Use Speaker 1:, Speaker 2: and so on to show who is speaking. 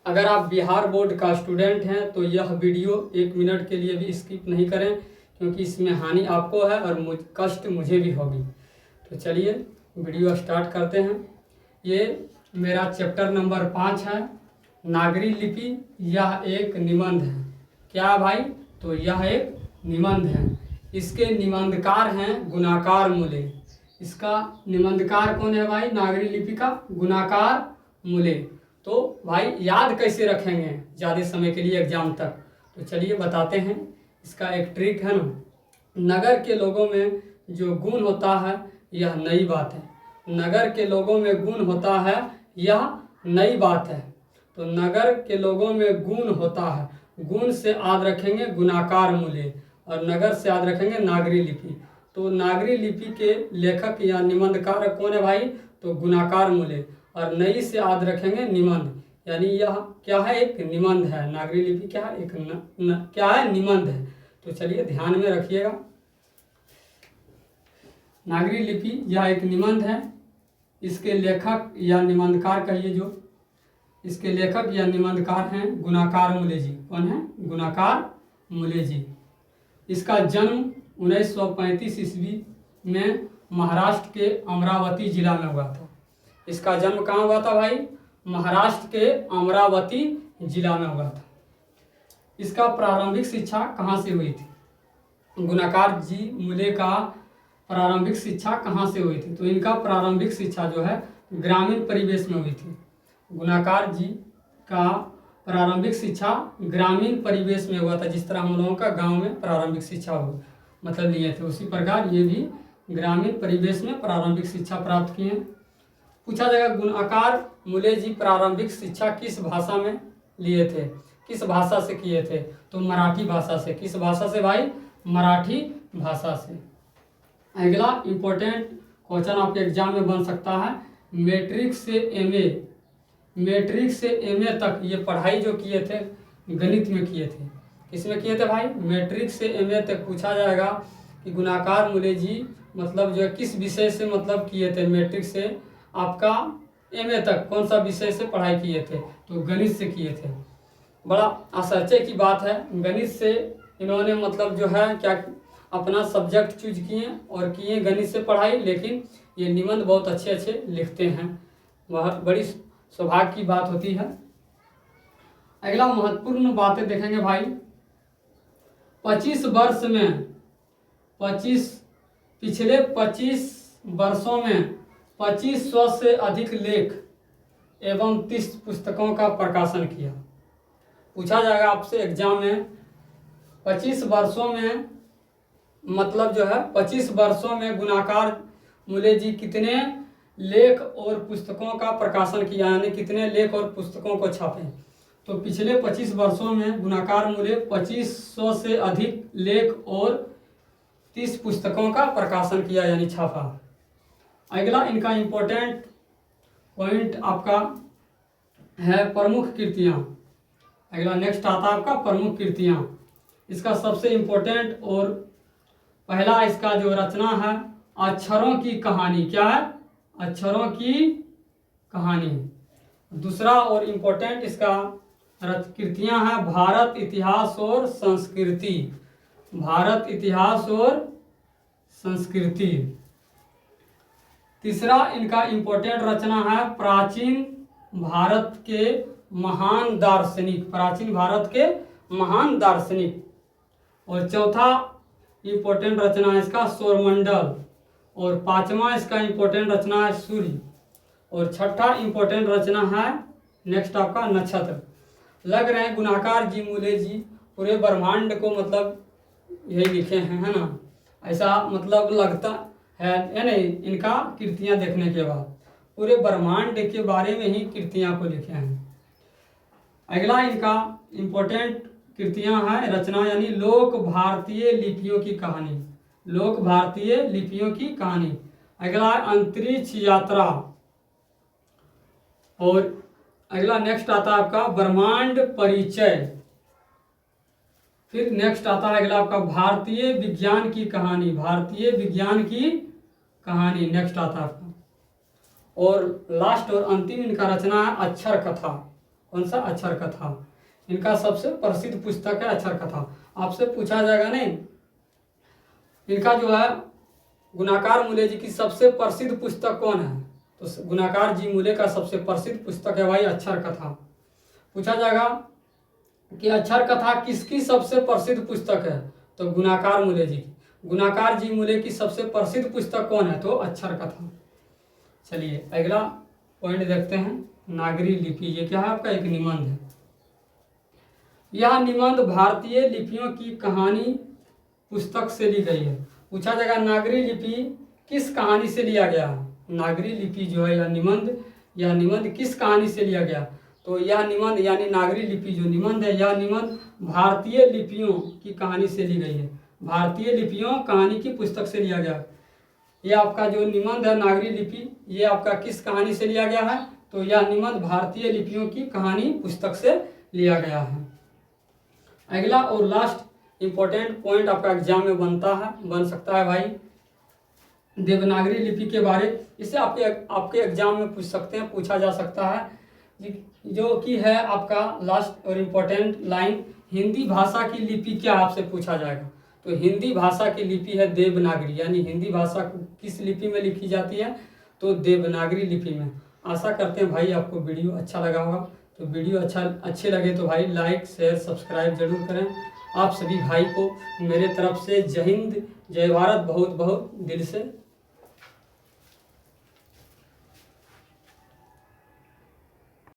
Speaker 1: अगर आप बिहार बोर्ड का स्टूडेंट हैं तो यह वीडियो 1 मिनट के लिए भी स्किप नहीं करें, क्योंकि इसमें हानि आपको है और कष्ट मुझे भी होगी। तो चलिए वीडियो स्टार्ट करते हैं। ये मेरा चैप्टर नंबर 5 है, नागरी लिपि। यह एक निबंध है। क्या भाई? तो यह एक निबंध है। इसके निबंधकार हैं गुणाकार मूले। इसका निबंधकार कौन है भाई? नागरी लिपि का गुणाकार मूले। तो भाई याद कैसे रखेंगे ज़्यादा समय के लिए एग्जाम तक? तो चलिए बताते हैं। इसका एक ट्रिक है ना। नगर के लोगों में जो गुण होता है यह नई बात है। नगर के लोगों में गुण होता है यह नई बात है। तो नगर के लोगों में गुण होता है, गुण से याद रखेंगे गुणाकार मूले और नगर से याद रखेंगे नागरी लिपि। तो नागरी लिपि के लेखक या निबंधकार कौन है भाई? तो गुणाकार मूले। और नई से याद रखेंगे निबंध, यानी यह क्या है? एक निबंध है। नागरी लिपि क्या है? एक क्या है? निबंध है। तो चलिए ध्यान में रखिएगा। नागरी लिपि यह एक निबंध है। इसके लेखक या निबंधकार कहिए, जो इसके लेखक या निबंधकार हैं गुणाकार मूले जी। कौन है? गुणाकार मूले जी। इसका जन्म 1935 ईस्वी में महाराष्ट्र के अमरावती जिला में हुआ था। इसका जन्म कहाँ हुआ था भाई? महाराष्ट्र के अमरावती जिला में हुआ था। इसका प्रारंभिक शिक्षा कहाँ से हुई थी? गुणाकार जी मूले का प्रारंभिक शिक्षा कहाँ से हुई थी? तो इनका प्रारंभिक शिक्षा जो है ग्रामीण परिवेश में हुई थी। गुणाकार जी का प्रारंभिक शिक्षा ग्रामीण परिवेश में हुआ था। जिस तरह हम लोगों का गांव में प्रारंभिक शिक्षा हो मतलब लिए थे, उसी प्रकार ये भी ग्रामीण परिवेश में प्रारंभिक शिक्षा प्राप्त किए। पूछा जाएगा गुणाकार मूले जी प्रारंभिक शिक्षा किस भाषा में लिए थे, किस भाषा से किए थे? तो मराठी भाषा से। किस भाषा से भाई? मराठी भाषा से। अगला इम्पोर्टेंट क्वेश्चन आपके एग्जाम में बन सकता है। मैट्रिक से एमए तक ये पढ़ाई जो किए थे गणित में किए थे। किसमें किए थे भाई? मैट्रिक से एमए तक पूछा जाएगा कि गुणाकार मूले जी मतलब जो है किस विषय से मतलब किए थे? मैट्रिक से आपका एमए तक कौन सा विषय से पढ़ाई किए थे? तो गणित से किए थे। बड़ा आश्चर्य की बात है, गणित से इन्होंने मतलब जो है क्या अपना सब्जेक्ट चूज किए और किए गणित से पढ़ाई, लेकिन ये निबंध बहुत अच्छे लिखते हैं। वह बड़ी सौभाग्य की बात होती है। अगला महत्वपूर्ण बातें देखेंगे भाई। 25 वर्ष में पिछले 25 वर्षों में 2500 से अधिक लेख एवं 30 पुस्तकों का प्रकाशन किया। पूछा जाएगा आपसे एग्जाम में 25 वर्षों में मतलब जो है 25 वर्षों में गुणाकार मूले जी कितने लेख और पुस्तकों का प्रकाशन किया, यानी कितने लेख और पुस्तकों को छापे? तो पिछले 25 वर्षों में गुणाकार मूले 2500 से अधिक लेख और 30 पुस्तकों का प्रकाशन किया यानी छापा। अगला इनका इम्पोर्टेंट पॉइंट आपका है प्रमुख कृतियाँ। अगला नेक्स्ट आता है आपका प्रमुख कृतियाँ। इसका सबसे इम्पोर्टेंट और पहला इसका जो रचना है अक्षरों की कहानी। क्या है? अक्षरों की कहानी। दूसरा और इम्पोर्टेंट इसका कृतियाँ हैं भारत इतिहास और संस्कृति। भारत इतिहास और संस्कृति। तीसरा इनका इम्पोर्टेंट रचना है प्राचीन भारत के महान दार्शनिक। प्राचीन भारत के महान दार्शनिक। और चौथा इम्पोर्टेंट रचना है इसका सौरमंडल। और पांचवा इसका इम्पोर्टेंट रचना है सूर्य। और छठा इम्पोर्टेंट रचना है नेक्स्ट आपका नक्षत्र। लग रहे हैं गुणाकार जी मूले जी पूरे ब्रह्मांड को मतलब यही लिखे हैं, है ना? ऐसा मतलब लगता है नहीं इनका कृतियाँ देखने के बाद पूरे ब्रह्मांड के बारे में ही कृतियाँ को लिखे हैं। अगला इनका इम्पोर्टेंट कृतियाँ हैं रचना यानी लोक भारतीय लिपियों की कहानी। लोक भारतीय लिपियों की कहानी। अगला अंतरिक्ष यात्रा। और अगला नेक्स्ट आता है आपका ब्रह्मांड परिचय। फिर नेक्स्ट आता है अगला आपका भारतीय विज्ञान की कहानी। भारतीय विज्ञान की कहानी नेक्स्ट आता है आपका। और लास्ट और अंतिम इनका रचना है अक्षर कथा। कौन सा? अक्षर कथा। इनका सबसे प्रसिद्ध पुस्तक है अक्षर कथा। आपसे पूछा जाएगा नहीं, इनका जो है गुणाकार मूले जी की सबसे प्रसिद्ध पुस्तक कौन है? तो गुणाकार जी मूले का सबसे प्रसिद्ध पुस्तक है भाई अक्षर कथा। पूछा जाएगा कि अक्षर कथा किसकी सबसे प्रसिद्ध पुस्तक है? तो गुणाकार मूले जी की। गुणाकार जी मूले की सबसे प्रसिद्ध पुस्तक कौन है? तो अक्षर कथा। चलिए अगला पॉइंट देखते हैं, नागरी लिपि। ये क्या है? आपका एक निबंध है। यह निबंध भारतीय लिपियों की कहानी पुस्तक से ली गई है। पूछा जाएगा नागरी लिपि किस कहानी से लिया गया है? नागरी लिपि जो है यह निबंध किस कहानी से लिया गया? तो यह निबंध यानी नागरी लिपि जो निबंध है, यह निबंध भारतीय लिपियों की कहानी से ली गई है। भारतीय लिपियों कहानी की पुस्तक से लिया गया। यह आपका जो निबंध है नागरी लिपि, ये आपका किस कहानी से लिया गया है? तो यह निबंध भारतीय लिपियों की कहानी पुस्तक से लिया गया है। अगला और लास्ट इंपॉर्टेंट पॉइंट आपका एग्जाम में बन सकता है भाई, देवनागरी लिपि के बारे। इसे आपके एग्जाम में पूछा जा सकता है, जो कि है आपका लास्ट और इम्पोर्टेंट लाइन, हिंदी भाषा की लिपि क्या? आपसे पूछा जाएगा। तो हिंदी भाषा की लिपि है देवनागरी, यानी हिंदी भाषा किस लिपि में लिखी जाती है? तो देवनागरी लिपि में। आशा करते हैं भाई आपको वीडियो अच्छा लगा होगा। तो वीडियो अच्छे लगे तो भाई लाइक शेयर सब्सक्राइब जरूर करें। आप सभी भाई को मेरे तरफ से जय हिंद जय भारत बहुत बहुत दिल से